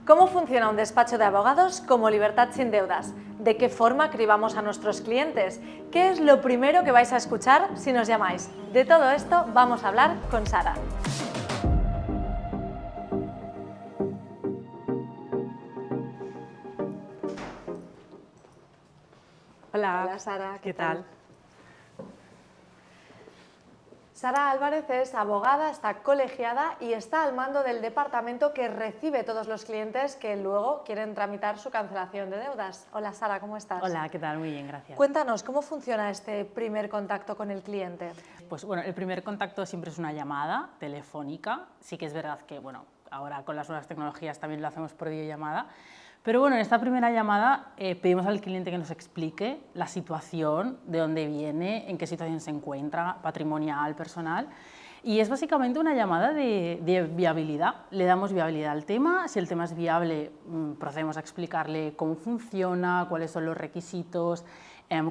¿Cómo funciona un despacho de abogados como Libertad sin Deudas? ¿De qué forma cribamos a nuestros clientes? ¿Qué es lo primero que vais a escuchar si nos llamáis? De todo esto vamos a hablar con Sara. Hola. Hola Sara, ¿Qué tal? Sara Álvarez es abogada, está colegiada y está al mando del departamento que recibe todos los clientes que luego quieren tramitar su cancelación de deudas. Hola Sara, ¿cómo estás? Hola, ¿qué tal? Muy bien, gracias. Cuéntanos, ¿cómo funciona este primer contacto con el cliente? Pues bueno, el primer contacto siempre es una llamada telefónica. Sí que es verdad que, bueno, ahora con las nuevas tecnologías también lo hacemos por videollamada. Pero bueno, en esta primera llamada pedimos al cliente que nos explique la situación, de dónde viene, en qué situación se encuentra, patrimonial, personal. Y es básicamente una llamada de viabilidad. Le damos viabilidad al tema. Si el tema es viable, procedemos a explicarle cómo funciona, cuáles son los requisitos,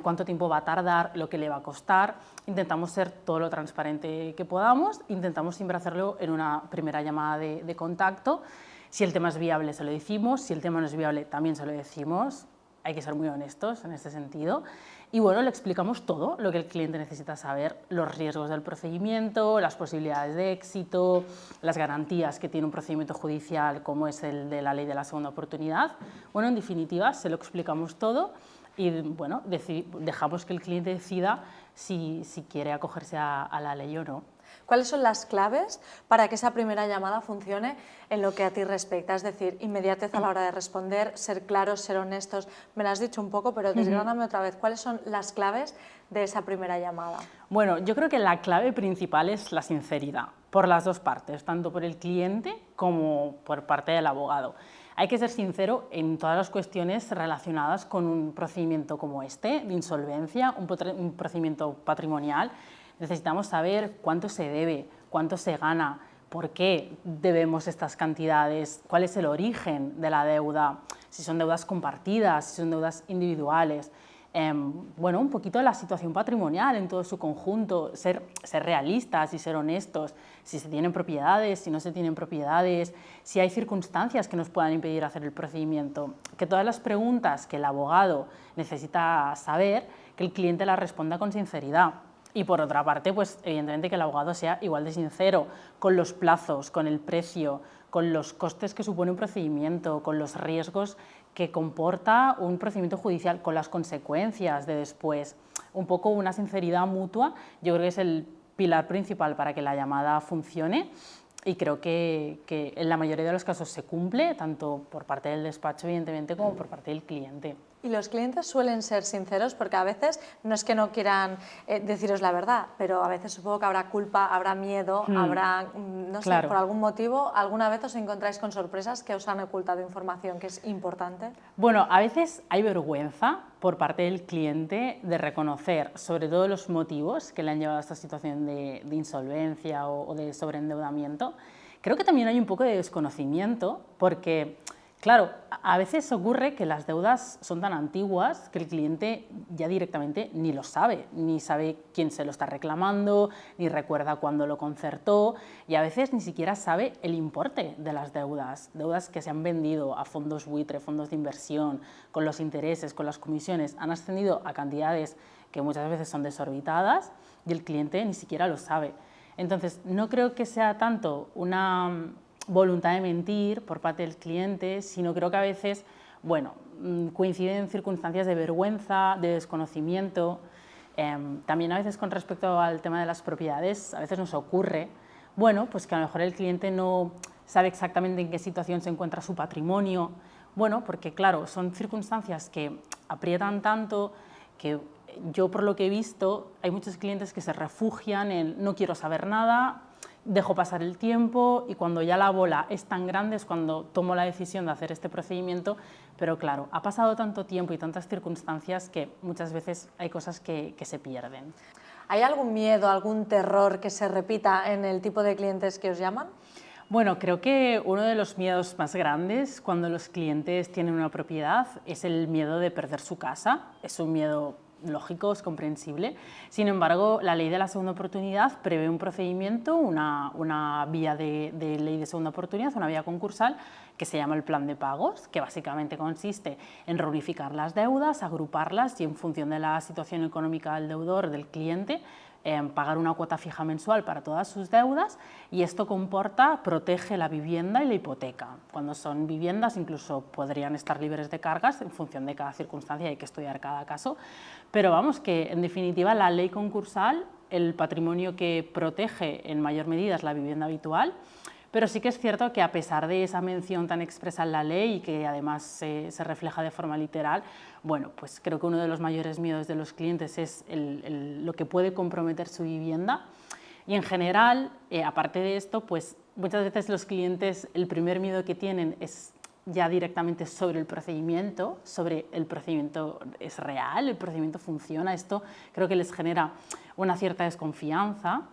cuánto tiempo va a tardar, lo que le va a costar. Intentamos ser todo lo transparente que podamos. Intentamos siempre hacerlo en una primera llamada de contacto. Si el tema es viable, se lo decimos. Si el tema no es viable, también se lo decimos. Hay que ser muy honestos en este sentido. Y bueno, le explicamos todo lo que el cliente necesita saber, los riesgos del procedimiento, las posibilidades de éxito, las garantías que tiene un procedimiento judicial como es el de la ley de la segunda oportunidad. Bueno, en definitiva, se lo explicamos todo y bueno, dejamos que el cliente decida si quiere acogerse a la ley o no. ¿Cuáles son las claves para que esa primera llamada funcione en lo que a ti respecta? Es decir, inmediatez a la hora de responder, ser claros, ser honestos. Me lo has dicho un poco, pero desgráname otra vez. ¿Cuáles son las claves de esa primera llamada? Bueno, yo creo que la clave principal es la sinceridad, por las dos partes, tanto por el cliente como por parte del abogado. Hay que ser sincero en todas las cuestiones relacionadas con un procedimiento como este, de insolvencia, un procedimiento patrimonial. Necesitamos saber cuánto se debe, cuánto se gana, por qué debemos estas cantidades, cuál es el origen de la deuda, si son deudas compartidas, si son deudas individuales. Bueno, un poquito la situación patrimonial en todo su conjunto, ser realistas y ser honestos, si se tienen propiedades, si no se tienen propiedades, si hay circunstancias que nos puedan impedir hacer el procedimiento, que todas las preguntas que el abogado necesita saber, que el cliente las responda con sinceridad. Y por otra parte, pues evidentemente que el abogado sea igual de sincero con los plazos, con el precio, con los costes que supone un procedimiento, con los riesgos que comporta un procedimiento judicial, con las consecuencias de después. Un poco una sinceridad mutua, yo creo que es el pilar principal para que la llamada funcione y creo que en la mayoría de los casos se cumple, tanto por parte del despacho, evidentemente, como por parte del cliente. Y los clientes suelen ser sinceros porque a veces no es que no quieran deciros la verdad, pero a veces supongo que habrá culpa, habrá miedo, habrá, no sé, Claro. por algún motivo, ¿alguna vez os encontráis con sorpresas que os han ocultado información que es importante? Bueno, a veces hay vergüenza por parte del cliente de reconocer sobre todo los motivos que le han llevado a esta situación de insolvencia o de sobreendeudamiento. Creo que también hay un poco de desconocimiento porque, claro, a veces ocurre que las deudas son tan antiguas que el cliente ya directamente ni lo sabe, ni sabe quién se lo está reclamando, ni recuerda cuándo lo concertó y a veces ni siquiera sabe el importe de las deudas, deudas que se han vendido a fondos buitre, fondos de inversión, con los intereses, con las comisiones, han ascendido a cantidades que muchas veces son desorbitadas y el cliente ni siquiera lo sabe. Entonces, no creo que sea tanto una voluntad de mentir por parte del cliente, sino creo que a veces, bueno, coinciden circunstancias de vergüenza, de desconocimiento. También a veces con respecto al tema de las propiedades, a veces nos ocurre, bueno, pues que a lo mejor el cliente no sabe exactamente en qué situación se encuentra su patrimonio, bueno, porque claro, son circunstancias que aprietan tanto que yo por lo que he visto, hay muchos clientes que se refugian en no quiero saber nada, dejo pasar el tiempo y cuando ya la bola es tan grande es cuando tomo la decisión de hacer este procedimiento, pero claro, ha pasado tanto tiempo y tantas circunstancias que muchas veces hay cosas que se pierden. ¿Hay algún miedo, algún terror que se repita en el tipo de clientes que os llaman? Bueno, creo que uno de los miedos más grandes cuando los clientes tienen una propiedad es el miedo de perder su casa. Es un miedo lógico, es comprensible. Sin embargo, la ley de la segunda oportunidad prevé un procedimiento, una vía de ley de segunda oportunidad, una vía concursal, que se llama el plan de pagos, que básicamente consiste en reunificar las deudas, agruparlas y en función de la situación económica del deudor, del cliente, pagar una cuota fija mensual para todas sus deudas, y esto protege la vivienda y la hipoteca. Cuando son viviendas incluso podrían estar libres de cargas en función de cada circunstancia, hay que estudiar cada caso, pero vamos, que en definitiva la ley concursal, el patrimonio que protege en mayor medida es la vivienda habitual, pero sí que es cierto que a pesar de esa mención tan expresa en la ley y que además se refleja de forma literal, bueno, pues creo que uno de los mayores miedos de los clientes es lo que puede comprometer su vivienda. Y en general, aparte de esto, pues muchas veces los clientes el primer miedo que tienen es ya directamente sobre el procedimiento es real, el procedimiento funciona, esto creo que les genera una cierta desconfianza.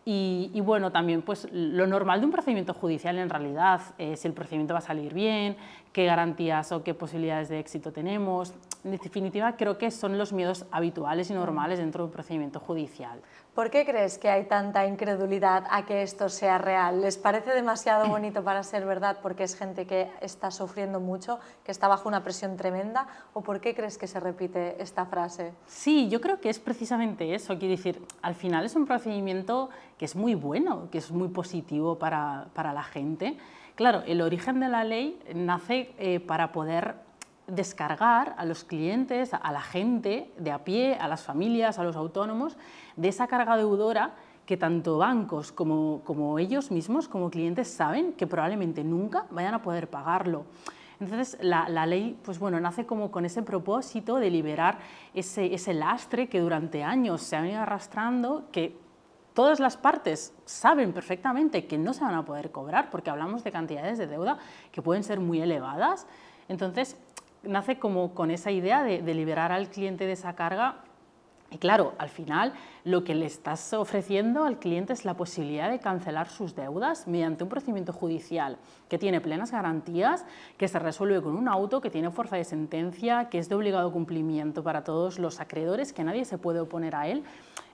Y bueno, también pues lo normal de un procedimiento judicial en realidad, si el procedimiento va a salir bien, qué garantías o qué posibilidades de éxito tenemos. En definitiva, creo que son los miedos habituales y normales dentro de un procedimiento judicial. ¿Por qué crees que hay tanta incredulidad a que esto sea real? ¿Les parece demasiado bonito para ser verdad porque es gente que está sufriendo mucho, que está bajo una presión tremenda? ¿O por qué crees que se repite esta frase? Sí, yo creo que es precisamente eso. Quiero decir, al final es un procedimiento que es muy bueno, que es muy positivo para la gente. Claro, el origen de la ley nace para poder descargar a los clientes, a la gente de a pie, a las familias, a los autónomos, de esa carga deudora que tanto bancos como ellos mismos, como clientes, saben que probablemente nunca vayan a poder pagarlo. Entonces, la ley pues bueno, nace como con ese propósito de liberar ese lastre que durante años se ha venido arrastrando, que todas las partes saben perfectamente que no se van a poder cobrar, porque hablamos de cantidades de deuda que pueden ser muy elevadas. Entonces, nace como con esa idea de liberar al cliente de esa carga. Y claro, al final lo que le estás ofreciendo al cliente es la posibilidad de cancelar sus deudas mediante un procedimiento judicial que tiene plenas garantías, que se resuelve con un auto, que tiene fuerza de sentencia, que es de obligado cumplimiento para todos los acreedores, que nadie se puede oponer a él.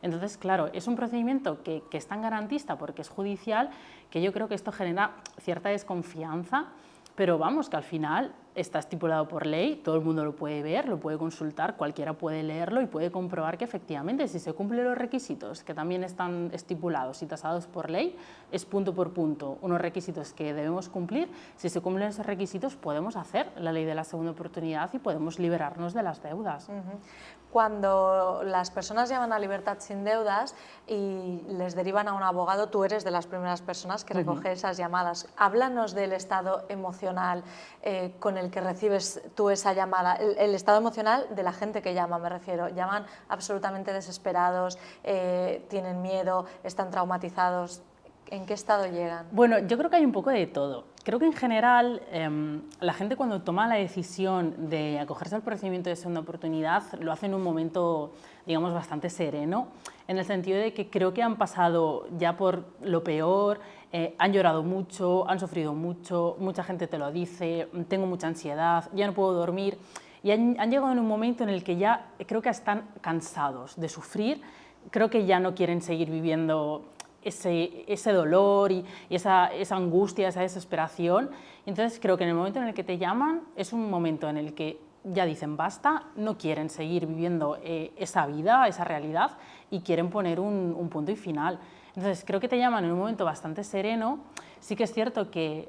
Entonces, claro, es un procedimiento que es tan garantista porque es judicial, que yo creo que esto genera cierta desconfianza, pero vamos, que al final está estipulado por ley, todo el mundo lo puede ver, lo puede consultar, cualquiera puede leerlo y puede comprobar que efectivamente si se cumplen los requisitos que también están estipulados y tasados por ley, es punto por punto unos requisitos que debemos cumplir. Si se cumplen esos requisitos podemos hacer la ley de la segunda oportunidad y podemos liberarnos de las deudas. Cuando las personas llaman a Libertad sin Deudas y les derivan a un abogado, tú eres de las primeras personas que recoge esas llamadas. Háblanos del estado emocional con el que recibes tú esa llamada, el estado emocional de la gente que llama, me refiero. Llaman absolutamente desesperados, tienen miedo, están traumatizados. ¿En qué estado llegan? Bueno, yo creo que hay un poco de todo. Creo que en general la gente cuando toma la decisión de acogerse al procedimiento de segunda oportunidad lo hace en un momento, digamos, bastante sereno, en el sentido de que creo que han pasado ya por lo peor, han llorado mucho, han sufrido mucho, mucha gente te lo dice, tengo mucha ansiedad, ya no puedo dormir, y han llegado en un momento en el que ya creo que están cansados de sufrir, creo que ya no quieren seguir viviendo ese dolor y esa angustia, esa desesperación. Entonces creo que en el momento en el que te llaman es un momento en el que ya dicen basta, no quieren seguir viviendo esa vida, esa realidad y quieren poner un punto y final. Entonces creo que te llaman en un momento bastante sereno. Sí que es cierto que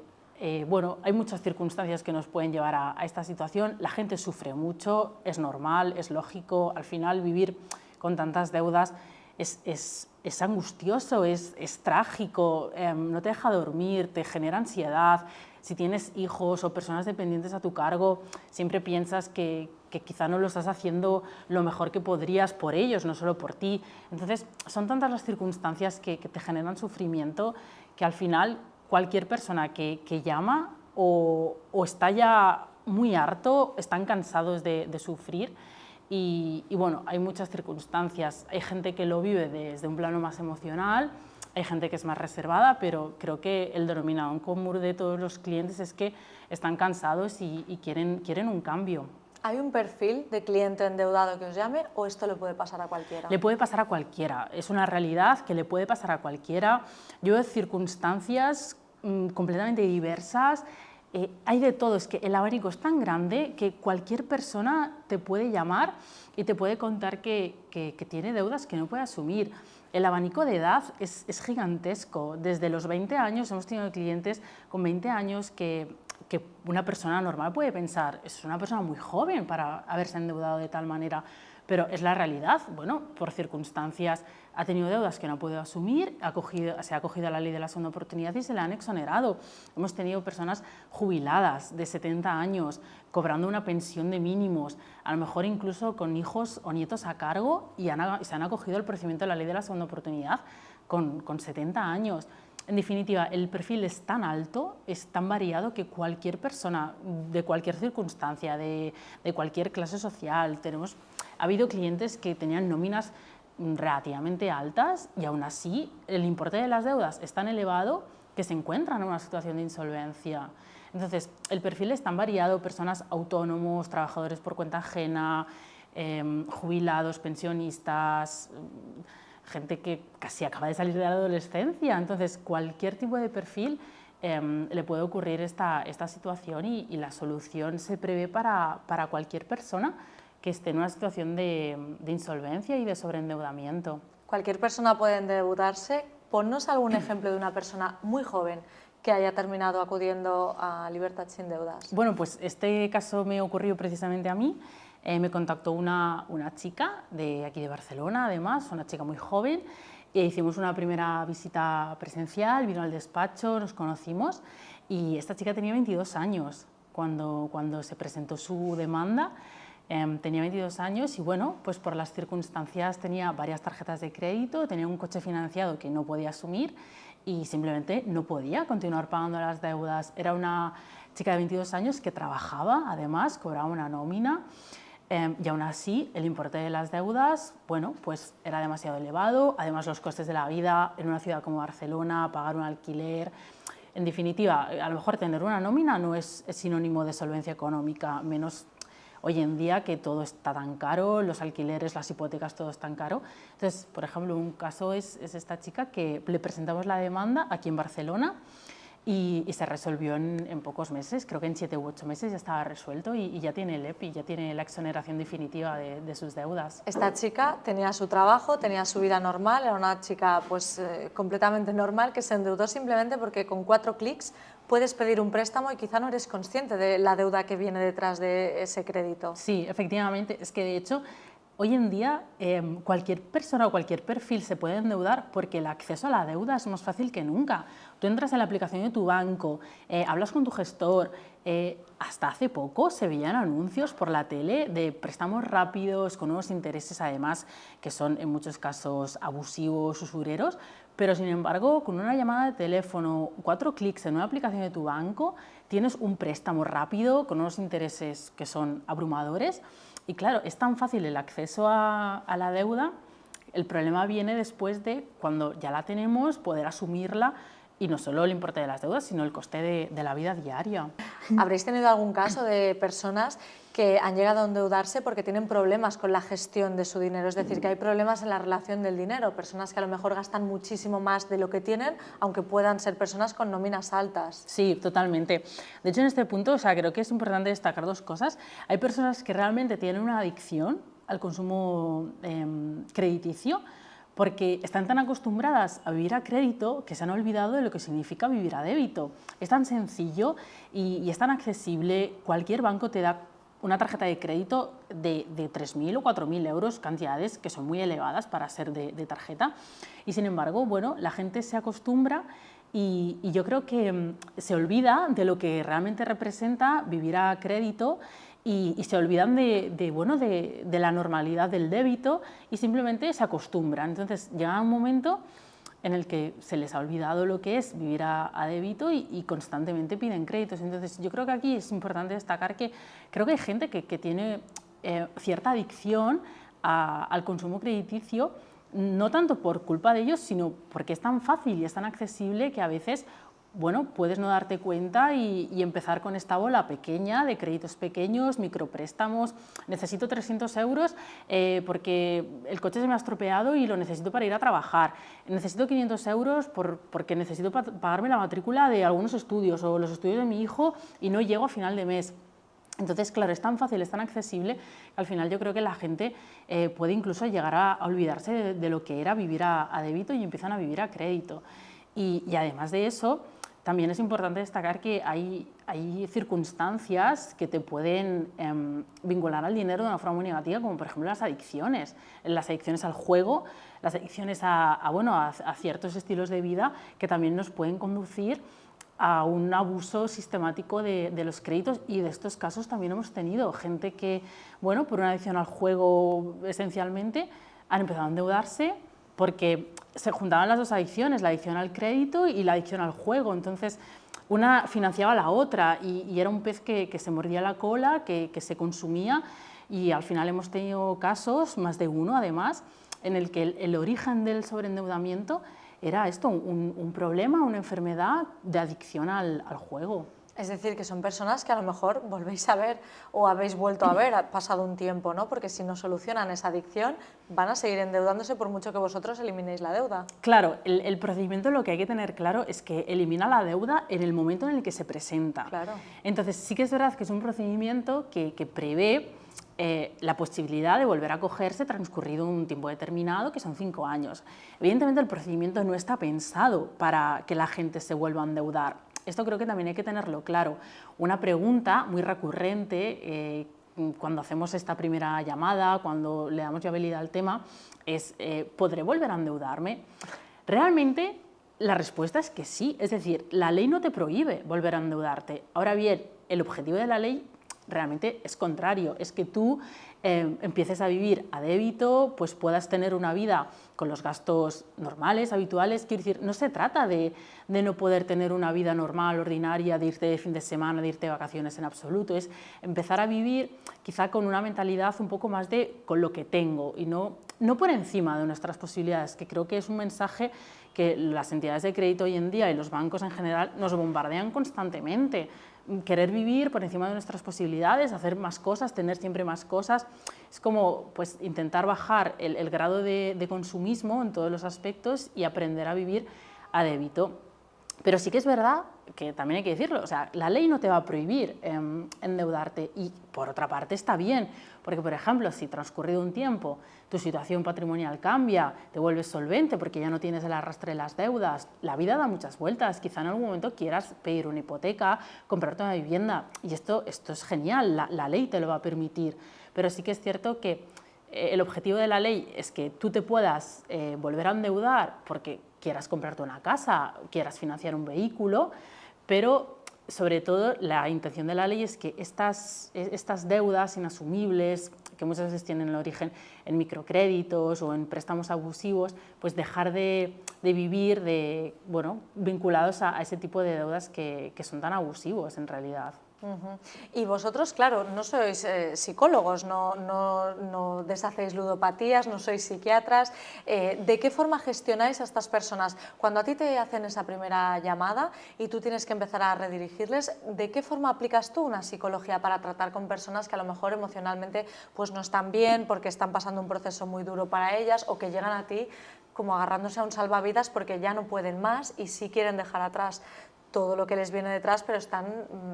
bueno, hay muchas circunstancias que nos pueden llevar a esta situación. La gente sufre mucho, es normal, es lógico. Al final vivir con tantas deudas es angustioso, es trágico, no te deja dormir, te genera ansiedad. Si tienes hijos o personas dependientes a tu cargo, siempre piensas que quizá no lo estás haciendo lo mejor que podrías por ellos, no solo por ti. Entonces, son tantas las circunstancias que te generan sufrimiento que al final cualquier persona que llama o está ya muy harto, están cansados de sufrir. Y bueno, hay muchas circunstancias. Hay gente que lo vive desde un plano más emocional, hay gente que es más reservada, pero creo que el denominador común de todos los clientes es que están cansados y quieren un cambio. ¿Hay un perfil de cliente endeudado que os llame o esto le puede pasar a cualquiera? Le puede pasar a cualquiera, es una realidad que le puede pasar a cualquiera. Yo veo circunstancias completamente diversas, hay de todo, es que el abanico es tan grande que cualquier persona te puede llamar y te puede contar que tiene deudas que no puede asumir. El abanico de edad es gigantesco, desde los 20 años hemos tenido clientes con 20 años que una persona normal puede pensar, es una persona muy joven para haberse endeudado de tal manera, pero es la realidad. Bueno, por circunstancias ha tenido deudas que no ha podido asumir, se ha acogido a la ley de la segunda oportunidad y se le han exonerado. Hemos tenido personas jubiladas de 70 años cobrando una pensión de mínimos, a lo mejor incluso con hijos o nietos a cargo y se han acogido al procedimiento de la ley de la segunda oportunidad con 70 años. En definitiva, el perfil es tan alto, es tan variado que cualquier persona de cualquier circunstancia, de cualquier clase social, ha habido clientes que tenían nóminas relativamente altas y aún así el importe de las deudas es tan elevado que se encuentran en una situación de insolvencia. Entonces, el perfil es tan variado, personas autónomos, trabajadores por cuenta ajena, jubilados, pensionistas, gente que casi acaba de salir de la adolescencia. Entonces, cualquier tipo de perfil le puede ocurrir esta situación y la solución se prevé para cualquier persona que esté en una situación de insolvencia y de sobreendeudamiento. Cualquier persona puede endeudarse. Ponnos algún ejemplo de una persona muy joven que haya terminado acudiendo a Libertad sin Deudas. Bueno, pues este caso me ocurrió precisamente a mí. Me contactó una chica de aquí de Barcelona, además, una chica muy joven, y hicimos una primera visita presencial, vino al despacho, nos conocimos, y esta chica tenía 22 años cuando se presentó su demanda. Tenía 22 años y bueno, pues por las circunstancias tenía varias tarjetas de crédito, tenía un coche financiado que no podía asumir y simplemente no podía continuar pagando las deudas. Era una chica de 22 años que trabajaba, además, cobraba una nómina. Y aún así, el importe de las deudas, bueno, pues era demasiado elevado, además los costes de la vida en una ciudad como Barcelona, pagar un alquiler. En definitiva, a lo mejor tener una nómina no es sinónimo de solvencia económica, menos hoy en día que todo está tan caro, los alquileres, las hipotecas, todo es tan caro. Entonces, por ejemplo, un caso es esta chica que le presentamos la demanda aquí en Barcelona y se resolvió en pocos meses, creo que en 7 u 8 meses ya estaba resuelto y ya tiene el EPI, ya tiene la exoneración definitiva de sus deudas. Esta chica tenía su trabajo, tenía su vida normal, era una chica pues completamente normal que se endeudó simplemente porque con 4 clics puedes pedir un préstamo y quizá no eres consciente de la deuda que viene detrás de ese crédito. Sí, efectivamente, es que de hecho hoy en día cualquier persona o cualquier perfil se puede endeudar porque el acceso a la deuda es más fácil que nunca. Tú entras en la aplicación de tu banco, hablas con tu gestor, hasta hace poco se veían anuncios por la tele de préstamos rápidos con unos intereses además que son en muchos casos abusivos, usureros, pero sin embargo con una llamada de teléfono, 4 clics en una aplicación de tu banco, tienes un préstamo rápido con unos intereses que son abrumadores. Y claro, es tan fácil el acceso a la deuda, el problema viene después de cuando ya la tenemos, poder asumirla y no solo el importe de las deudas, sino el coste de la vida diaria. ¿Habréis tenido algún caso de personas que han llegado a endeudarse porque tienen problemas con la gestión de su dinero? Es decir, que hay problemas en la relación del dinero, personas que a lo mejor gastan muchísimo más de lo que tienen, aunque puedan ser personas con nóminas altas. Sí, totalmente. De hecho, en este punto, creo que es importante destacar 2 cosas. Hay personas que realmente tienen una adicción al consumo crediticio, porque están tan acostumbradas a vivir a crédito que se han olvidado de lo que significa vivir a débito. Es tan sencillo y es tan accesible, cualquier banco te da una tarjeta de crédito de 3.000 o 4.000 euros, cantidades que son muy elevadas para ser de tarjeta, y sin embargo, bueno, la gente se acostumbra y yo creo que se olvida de lo que realmente representa vivir a crédito y se olvidan de la normalidad del débito y simplemente se acostumbran. Entonces llega un momento en el que se les ha olvidado lo que es vivir a débito y constantemente piden créditos. Entonces yo creo que aquí es importante destacar que creo que hay gente que tiene cierta adicción al consumo crediticio, no tanto por culpa de ellos, sino porque es tan fácil y es tan accesible que a veces bueno, puedes no darte cuenta y empezar con esta bola pequeña de créditos pequeños, micropréstamos. Necesito 300 euros porque el coche se me ha estropeado y lo necesito para ir a trabajar. Necesito 500 euros porque necesito pagarme la matrícula de algunos estudios o los estudios de mi hijo y no llego a final de mes. Entonces, claro, es tan fácil, es tan accesible, que al final yo creo que la gente puede incluso llegar a olvidarse de lo que era vivir a débito y empiezan a vivir a crédito. Y además de eso, también es importante destacar que hay circunstancias que te pueden vincular al dinero de una forma muy negativa, como por ejemplo las adicciones al juego, las adicciones a ciertos estilos de vida que también nos pueden conducir a un abuso sistemático de los créditos, y de estos casos también hemos tenido gente que, bueno, por una adicción al juego esencialmente, han empezado a endeudarse porque se juntaban las dos adicciones, la adicción al crédito y la adicción al juego. Entonces, una financiaba a la otra y era un pez que se mordía la cola, que se consumía, y al final hemos tenido casos, más de uno además, en el que el origen del sobreendeudamiento era esto, un problema, una enfermedad de adicción al juego. Es decir, que son personas que a lo mejor volvéis a ver o habéis vuelto a ver, ha pasado un tiempo, ¿no? Porque si no solucionan esa adicción, van a seguir endeudándose por mucho que vosotros eliminéis la deuda. Claro, el procedimiento, lo que hay que tener claro es que elimina la deuda en el momento en el que se presenta. Claro. Entonces, sí que es verdad que es un procedimiento que prevé la posibilidad de volver a cogerse transcurrido un tiempo determinado, que son 5 años. Evidentemente, el procedimiento no está pensado para que la gente se vuelva a endeudar. Esto creo que también hay que tenerlo claro. Una pregunta muy recurrente cuando hacemos esta primera llamada, cuando le damos viabilidad al tema, es ¿podré volver a endeudarme? Realmente la respuesta es que sí, es decir, la ley no te prohíbe volver a endeudarte. Ahora bien, el objetivo de la ley realmente es contrario, es que tú empieces a vivir a débito, pues puedas tener una vida con los gastos normales, habituales. Quiero decir, no se trata de no poder tener una vida normal, ordinaria, de irte de fin de semana, de irte de vacaciones en absoluto, es empezar a vivir quizá con una mentalidad un poco más de con lo que tengo y no por encima de nuestras posibilidades, que creo que es un mensaje que las entidades de crédito hoy en día y los bancos en general nos bombardean constantemente. Querer vivir por encima de nuestras posibilidades, hacer más cosas, tener siempre más cosas, es como pues, intentar bajar el grado de consumismo en todos los aspectos y aprender a vivir a débito. Pero sí que es verdad que también hay que decirlo, o sea, la ley no te va a prohibir endeudarte, y por otra parte está bien, porque por ejemplo, si transcurrido un tiempo tu situación patrimonial cambia, te vuelves solvente porque ya no tienes el arrastre de las deudas, la vida da muchas vueltas, quizá en algún momento quieras pedir una hipoteca, comprarte una vivienda, y esto es genial, la ley te lo va a permitir, pero sí que es cierto que el objetivo de la ley es que tú te puedas volver a endeudar porque quieras comprarte una casa, quieras financiar un vehículo, pero sobre todo la intención de la ley es que estas deudas inasumibles, que muchas veces tienen el origen en microcréditos o en préstamos abusivos, pues dejar de vivir vinculados a ese tipo de deudas que son tan abusivos en realidad. Y vosotros, claro, no sois psicólogos, no deshacéis ludopatías, no sois psiquiatras. ¿De qué forma gestionáis a estas personas? Cuando a ti te hacen esa primera llamada y tú tienes que empezar a redirigirles, ¿de qué forma aplicas tú una psicología para tratar con personas que a lo mejor emocionalmente pues, no están bien porque están pasando un proceso muy duro para ellas, o que llegan a ti como agarrándose a un salvavidas porque ya no pueden más y sí quieren dejar atrás todo lo que les viene detrás, pero están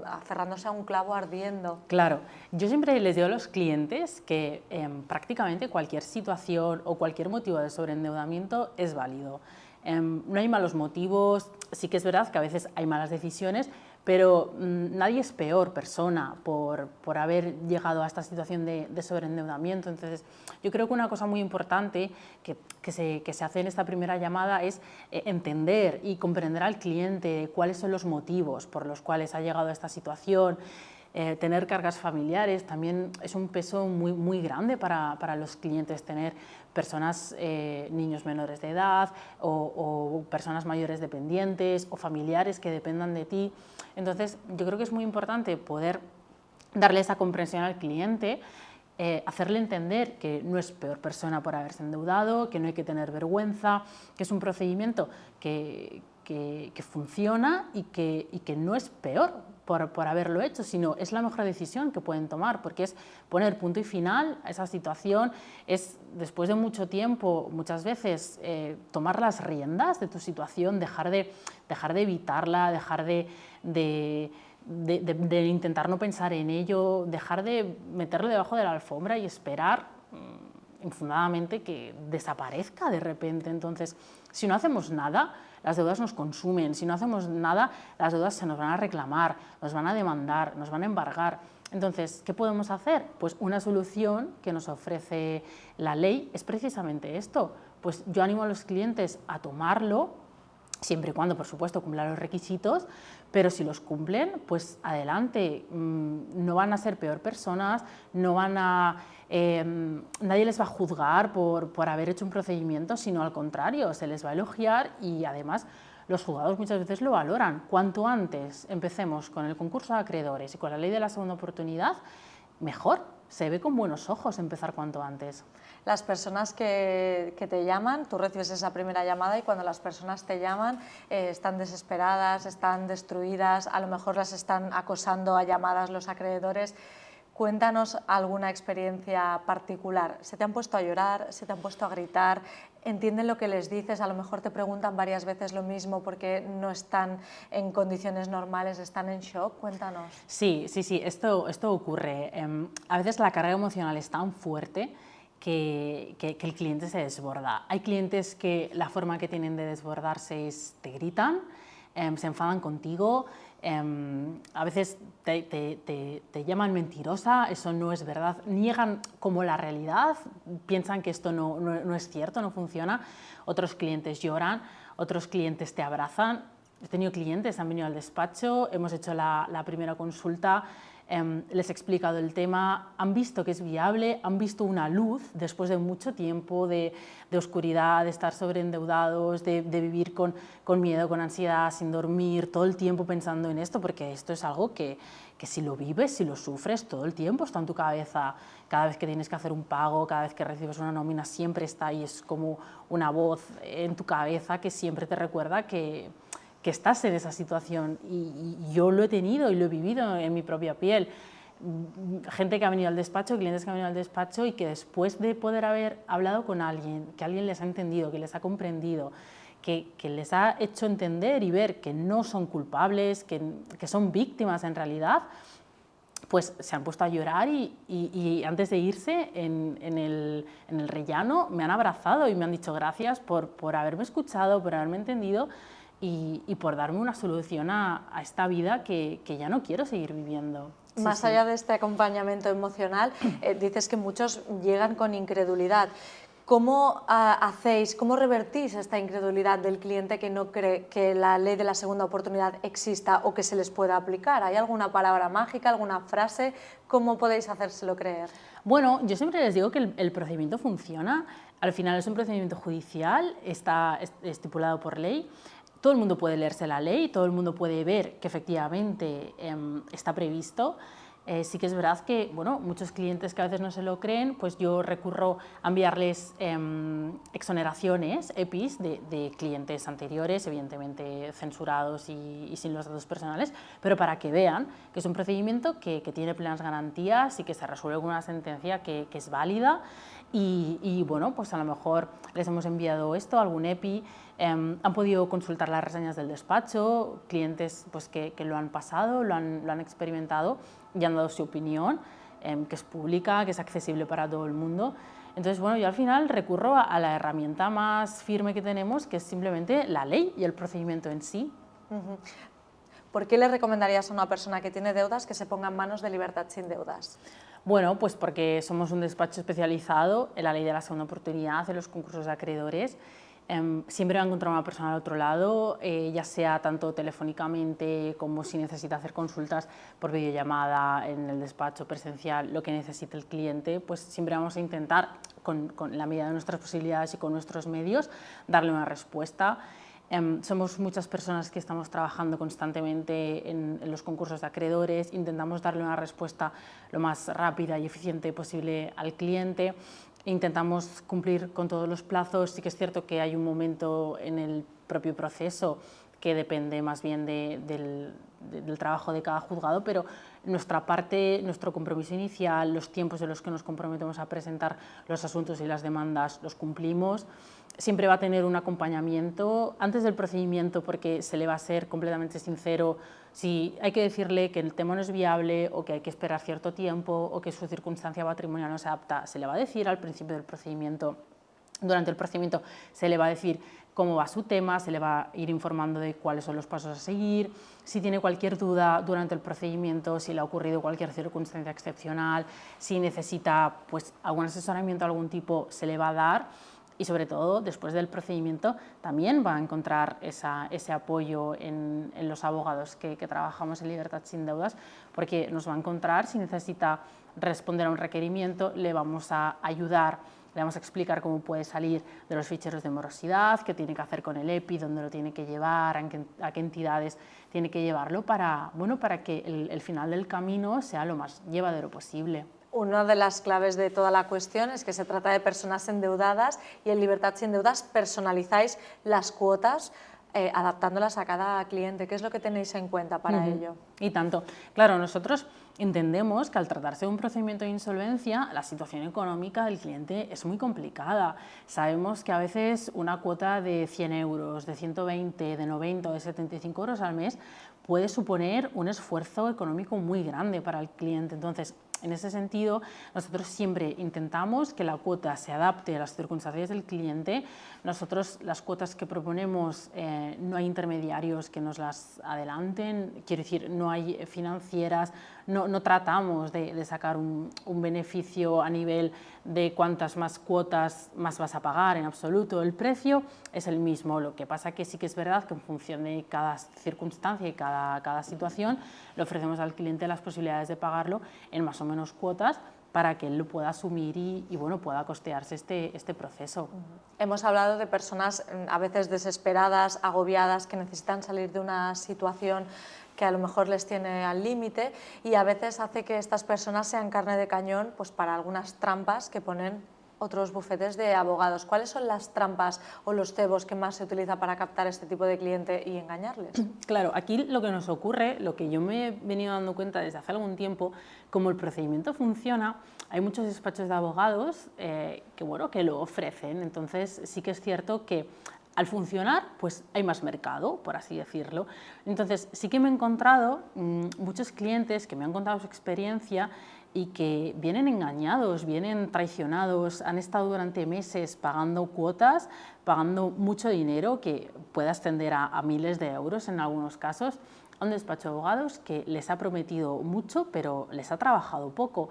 aferrándose a un clavo ardiendo? Claro, yo siempre les digo a los clientes que prácticamente cualquier situación o cualquier motivo de sobreendeudamiento es válido. No hay malos motivos, sí que es verdad que a veces hay malas decisiones, pero nadie es peor persona por haber llegado a esta situación de sobreendeudamiento. Entonces, yo creo que una cosa muy importante que se hace en esta primera llamada es entender y comprender al cliente cuáles son los motivos por los cuales ha llegado a esta situación. Tener cargas familiares también es un peso muy, muy grande para los clientes, tener personas, niños menores de edad o personas mayores dependientes o familiares que dependan de ti. Entonces, yo creo que es muy importante poder darle esa comprensión al cliente, hacerle entender que no es peor persona por haberse endeudado, que no hay que tener vergüenza, que es un procedimiento que que funciona y que no es peor por haberlo hecho, sino es la mejor decisión que pueden tomar, porque es poner punto y final a esa situación, es después de mucho tiempo, muchas veces, tomar las riendas de tu situación, dejar de evitarla, dejar de intentar no pensar en ello, dejar de meterlo debajo de la alfombra y esperar infundadamente que desaparezca de repente. Entonces, si no hacemos nada, las deudas nos consumen, si no hacemos nada, las deudas se nos van a reclamar, nos van a demandar, nos van a embargar. Entonces, ¿qué podemos hacer? Pues una solución que nos ofrece la ley es precisamente esto. Pues yo animo a los clientes a tomarlo, siempre y cuando, por supuesto, cumplan los requisitos, pero si los cumplen, pues adelante, no van a ser peor personas, no van a, nadie les va a juzgar por haber hecho un procedimiento, sino al contrario, se les va a elogiar y además los juzgados muchas veces lo valoran. Cuanto antes empecemos con el concurso de acreedores y con la ley de la segunda oportunidad, mejor, se ve con buenos ojos empezar cuanto antes. Las personas que te llaman, tú recibes esa primera llamada y cuando las personas te llaman están desesperadas, están destruidas, a lo mejor las están acosando a llamadas los acreedores. Cuéntanos alguna experiencia particular. ¿Se te han puesto a llorar? ¿Se te han puesto a gritar? ¿Entienden lo que les dices? A lo mejor te preguntan varias veces lo mismo porque no están en condiciones normales, están en shock. Cuéntanos. Sí, esto ocurre. A veces la carga emocional es tan fuerte que el cliente se desborda. Hay clientes que la forma que tienen de desbordarse es te gritan, se enfadan contigo, a veces te llaman mentirosa, eso no es verdad, niegan como la realidad, piensan que esto no es cierto, no funciona. Otros clientes lloran, otros clientes te abrazan. He tenido clientes, han venido al despacho, hemos hecho la primera consulta, les he explicado el tema, han visto que es viable, han visto una luz después de mucho tiempo de oscuridad, de estar sobreendeudados, de vivir con miedo, con ansiedad, sin dormir, todo el tiempo pensando en esto, porque esto es algo que si lo vives, si lo sufres, todo el tiempo está en tu cabeza. Cada vez que tienes que hacer un pago, cada vez que recibes una nómina, siempre está ahí, es como una voz en tu cabeza que siempre te recuerda que estás en esa situación y yo lo he tenido y lo he vivido en mi propia piel. Gente que ha venido al despacho, clientes que han venido al despacho y que después de poder haber hablado con alguien, que alguien les ha entendido, que les ha comprendido, que les ha hecho entender y ver que no son culpables, que son víctimas en realidad, pues se han puesto a llorar y antes de irse en el rellano me han abrazado y me han dicho gracias por haberme escuchado, por haberme entendido y por darme una solución a esta vida que ya no quiero seguir viviendo. Más allá de este acompañamiento emocional, dices que muchos llegan con incredulidad. ¿Cómo hacéis, cómo revertís esta incredulidad del cliente que no cree que la ley de la segunda oportunidad exista o que se les pueda aplicar? ¿Hay alguna palabra mágica, alguna frase? ¿Cómo podéis hacérselo creer? Bueno, yo siempre les digo que el procedimiento funciona. Al final es un procedimiento judicial, está estipulado por ley. Todo el mundo puede leerse la ley, todo el mundo puede ver que efectivamente está previsto. Sí que es verdad que muchos clientes que a veces no se lo creen, pues yo recurro a enviarles exoneraciones, EPIs, de clientes anteriores, evidentemente censurados y sin los datos personales, pero para que vean que es un procedimiento que tiene plenas garantías y que se resuelve con una sentencia que es válida. Y bueno, pues a lo mejor les hemos enviado esto, algún EPI, han podido consultar las reseñas del despacho, clientes pues, que lo han pasado, lo han experimentado y han dado su opinión, que es pública, que es accesible para todo el mundo. Entonces, bueno, yo al final recurro a la herramienta más firme que tenemos, que es simplemente la ley y el procedimiento en sí. ¿Por qué le recomendarías a una persona que tiene deudas que se ponga en manos de Libertad sin Deudas? Bueno, pues porque somos un despacho especializado en la ley de la segunda oportunidad, en los concursos de acreedores. Siempre va a encontrar una persona al otro lado, ya sea tanto telefónicamente como si necesita hacer consultas por videollamada, en el despacho presencial, lo que necesite el cliente, pues siempre vamos a intentar, con la medida de nuestras posibilidades y con nuestros medios, darle una respuesta. Somos muchas personas que estamos trabajando constantemente en los concursos de acreedores, intentamos darle una respuesta lo más rápida y eficiente posible al cliente, intentamos cumplir con todos los plazos. Sí que es cierto que hay un momento en el propio proceso que depende más bien del trabajo de cada juzgado, pero nuestra parte, nuestro compromiso inicial, los tiempos en los que nos comprometemos a presentar los asuntos y las demandas los cumplimos. Siempre va a tener un acompañamiento antes del procedimiento, porque se le va a ser completamente sincero si hay que decirle que el tema no es viable o que hay que esperar cierto tiempo o que su circunstancia patrimonial no se adapta. Se le va a decir al principio del procedimiento. Durante el procedimiento se le va a decir cómo va su tema, se le va a ir informando de cuáles son los pasos a seguir, si tiene cualquier duda durante el procedimiento, si le ha ocurrido cualquier circunstancia excepcional, si necesita pues, algún asesoramiento de algún tipo, se le va a dar. Y sobre todo, después del procedimiento, también va a encontrar ese apoyo en los abogados que trabajamos en Libertad sin Deudas, porque nos va a encontrar si necesita responder a un requerimiento, le vamos a ayudar, le vamos a explicar cómo puede salir de los ficheros de morosidad, qué tiene que hacer con el EPI, dónde lo tiene que llevar, a qué entidades tiene que llevarlo para que el final del camino sea lo más llevadero posible. Una de las claves de toda la cuestión es que se trata de personas endeudadas y en Libertad sin Deudas personalizáis las cuotas adaptándolas a cada cliente. ¿Qué es lo que tenéis en cuenta para ello? Y tanto. Claro, nosotros entendemos que al tratarse de un procedimiento de insolvencia, la situación económica del cliente es muy complicada. Sabemos que a veces una cuota de 100 euros, de 120, de 90 o de 75 euros al mes puede suponer un esfuerzo económico muy grande para el cliente. Entonces, en ese sentido, nosotros siempre intentamos que la cuota se adapte a las circunstancias del cliente. Nosotros las cuotas que proponemos no hay intermediarios que nos las adelanten, quiero decir, no hay financieras, no tratamos de sacar un beneficio a nivel de cuántas más cuotas más vas a pagar en absoluto. El precio es el mismo, lo que pasa que sí que es verdad que en función de cada circunstancia y cada situación le ofrecemos al cliente las posibilidades de pagarlo en más o menos cuotas para que él lo pueda asumir y bueno, pueda costearse este proceso. Hemos hablado de personas a veces desesperadas, agobiadas, que necesitan salir de una situación que a lo mejor les tiene al límite y a veces hace que estas personas sean carne de cañón pues, para algunas trampas que ponen otros bufetes de abogados. ¿Cuáles son las trampas o los cebos que más se utiliza para captar este tipo de cliente y engañarles? Claro, aquí lo que nos ocurre, lo que yo me he venido dando cuenta desde hace algún tiempo, como el procedimiento funciona, hay muchos despachos de abogados que lo ofrecen. Entonces sí que es cierto que al funcionar, pues hay más mercado, por así decirlo. Entonces sí que me he encontrado muchos clientes que me han contado su experiencia y que vienen engañados, vienen traicionados, han estado durante meses pagando cuotas, pagando mucho dinero que puede ascender a miles de euros en algunos casos, a un despacho de abogados que les ha prometido mucho pero les ha trabajado poco.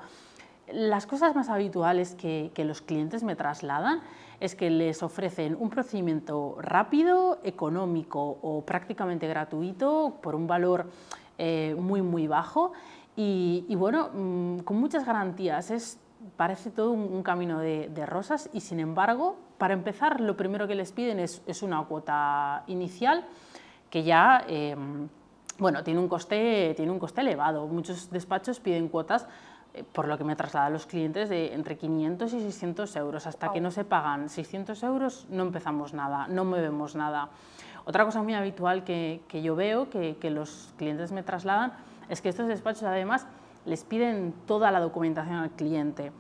Las cosas más habituales que los clientes me trasladan es que les ofrecen un procedimiento rápido, económico o prácticamente gratuito por un valor muy bajo y bueno, con muchas garantías. Parece todo un camino de rosas y sin embargo, para empezar, lo primero que les piden es una cuota inicial que ya bueno, tiene un coste elevado. Muchos despachos piden cuotas, por lo que me trasladan los clientes, de entre 500 y 600 euros. Hasta que no se pagan 600 euros no empezamos nada, no movemos nada. Otra cosa muy habitual que yo veo, que los clientes me trasladan, es que estos despachos además les piden toda la documentación al cliente.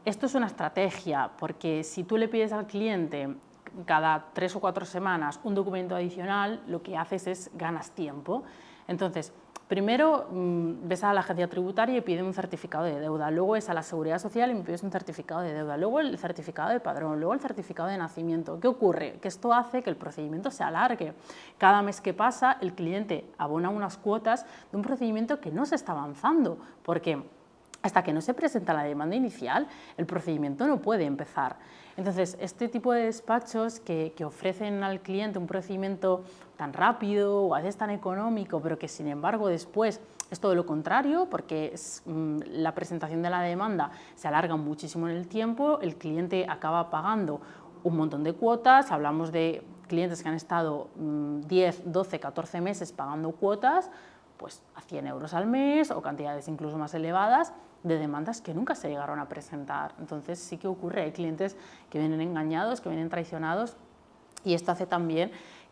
Esto es una estrategia, porque si tú le pides al cliente cada 3 o 4 semanas un documento adicional, lo que haces es ganas tiempo. Entonces, primero ves a la agencia tributaria y pide un certificado de deuda, luego es a la Seguridad Social y me pides un certificado de deuda, luego el certificado de padrón, luego el certificado de nacimiento. ¿Qué ocurre? Que esto hace que el procedimiento se alargue. Cada mes que pasa, el cliente abona unas cuotas de un procedimiento que no se está avanzando, porque hasta que no se presenta la demanda inicial, el procedimiento no puede empezar. Entonces, este tipo de despachos que ofrecen al cliente un procedimiento tan rápido o a veces tan económico, pero que sin embargo después es todo lo contrario, porque la presentación de la demanda se alarga muchísimo en el tiempo, el cliente acaba pagando un montón de cuotas, hablamos de clientes que han estado 10, 12, 14 meses pagando cuotas, pues a 100 euros al mes o cantidades incluso más elevadas de demandas que nunca se llegaron a presentar. Entonces sí que ocurre, hay clientes que vienen engañados, que vienen traicionados y esto hace también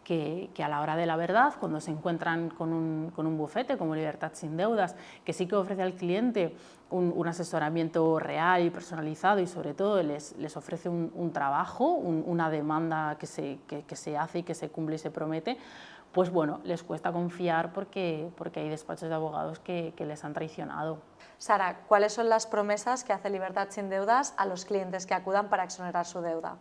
que a la hora de la verdad, cuando se encuentran con un bufete como Libertad Sin Deudas, que sí que ofrece al cliente un asesoramiento real y personalizado y sobre todo les ofrece un trabajo, una demanda que se hace y que se cumple y se promete, pues bueno, les cuesta confiar porque hay despachos de abogados que les han traicionado. Sara, ¿cuáles son las promesas que hace Libertad Sin Deudas a los clientes que acudan para exonerar su deuda?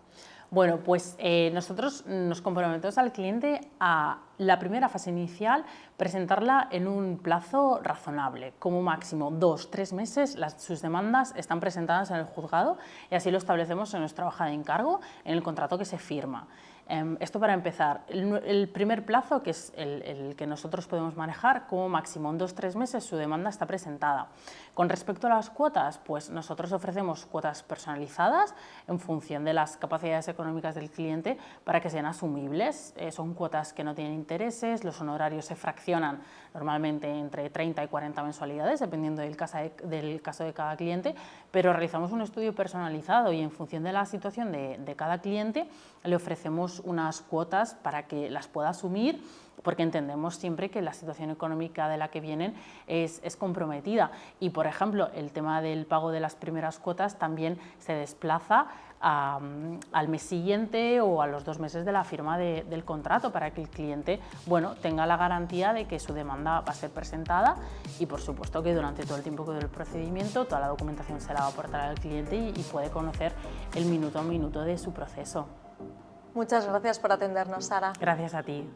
Bueno, pues nosotros nos comprometemos al cliente a la primera fase inicial presentarla en un plazo razonable, como máximo 2-3 meses. Sus demandas están presentadas en el juzgado y así lo establecemos en nuestra hoja de encargo, en el contrato que se firma. Esto para empezar. El primer plazo, que es el que nosotros podemos manejar, como máximo en 2-3 meses su demanda está presentada. Con respecto a las cuotas, pues nosotros ofrecemos cuotas personalizadas en función de las capacidades económicas del cliente para que sean asumibles. Son cuotas que no tienen intereses, los honorarios se fraccionan normalmente entre 30 y 40 mensualidades, dependiendo del caso de cada cliente, pero realizamos un estudio personalizado y en función de la situación de cada cliente le ofrecemos unas cuotas para que las pueda asumir, porque entendemos siempre que la situación económica de la que vienen es comprometida y, por ejemplo, el tema del pago de las primeras cuotas también se desplaza al mes siguiente o a los 2 meses de la firma del contrato para que el cliente, bueno, tenga la garantía de que su demanda va a ser presentada y, por supuesto, que durante todo el tiempo que dure el procedimiento toda la documentación se la va a aportar al cliente y puede conocer el minuto a minuto de su proceso. Muchas gracias por atendernos, Sara. Gracias a ti.